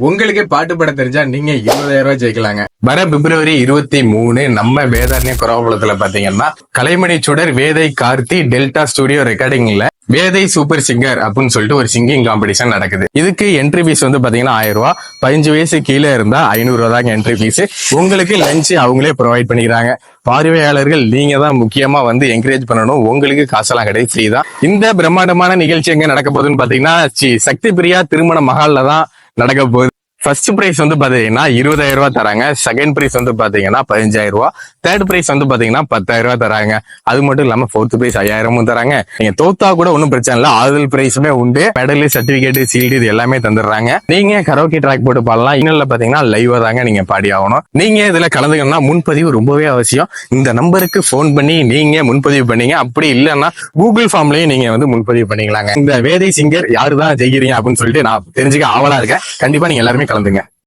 உங்களுக்கு பாட்டு பாட தெரிஞ்சா நீங்க 20,000 ரூபாய் ஜெயிக்கலாங்க. வர பிப்ரவரி 23 நம்ம வேதாரண்ய குறவகுளத்துல பாத்தீங்கன்னா கலைமணி சுடர் வேதை கார்த்தி டெல்டா ஸ்டுடியோ ரெக்கார்டிங்ல வேதை சூப்பர் சிங்கர் அப்படின்னு சொல்லிட்டு ஒரு சிங்கிங் காம்படிஷன் நடக்குது. இதுக்கு என்ட்ரி ஃபீஸ் வந்து பாத்தீங்கன்னா 1000 ரூபாய். 15 வயசு கீழே இருந்தா 500 ரூபாய் தாங்க என்ட்ரி ஃபீஸ். உங்களுக்கு லஞ்ச் அவங்களே ப்ரொவைட் பண்ணிக்கிறாங்க. பார்வையாளர்கள் நீங்க தான் முக்கியமா வந்து என்கரேஜ் பண்ணணும். உங்களுக்கு காசெல்லாம் கிடையாது, ஃப்ரீ தான். இந்த பிரம்மாண்டமான நிகழ்ச்சி எங்க நடக்க போகுதுன்னு பாத்தீங்கன்னா சக்தி பிரியா திருமண மஹால்ல தான் நடக்க போகுது. ஃபர்ஸ்ட் பிரைஸ் வந்து பாத்தீங்கன்னா 20,000 ரூபாய் தராங்க. செகண்ட் பிரைஸ் வந்து பாத்தீங்கன்னா 15,000 ரூபாய். தேர்ட் பிரைஸ் வந்து பாத்தீங்கன்னா 10,000 ரூபாய் தராங்க. அது மட்டும் இல்லாம ஃபோர்த் பிரைஸ் 5,000 தராங்க. நீங்க தோத்தா கூட ஒன்னும் பிரச்சனை இல்ல, ஆறுதல் பிரைஸுமே உண்டு. மெடல், சர்டிபிகேட், சீல்டு இது எல்லாமே தந்துடுறாங்க. நீங்க கரோக்கி ட்ராக் போட்டு பாடலாம். இன்னும் பாத்தீங்கன்னா லைவா தாங்க நீங்க பாடி ஆகணும். நீங்க இதுல கலந்துக்கணும்னா முன்பதிவு ரொம்பவே அவசியம். இந்த நம்பருக்கு போன் பண்ணி நீங்க முன்பதிவு பண்ணீங்க. அப்படி இல்லைன்னா கூகுள் ஃபார்ம்லயும் நீங்க வந்து முன்பதிவு பண்ணிக்கலாங்க. இந்த வேதை சிங்கர் யாருதான் ஜெயிக்கிறீங்க அப்படின்னு சொல்லிட்டு நான் தெரிஞ்சுக்க ஆவலா இருக்கேன். கண்டிப்பா நீங்க எல்லாருமே கலந்துங்க.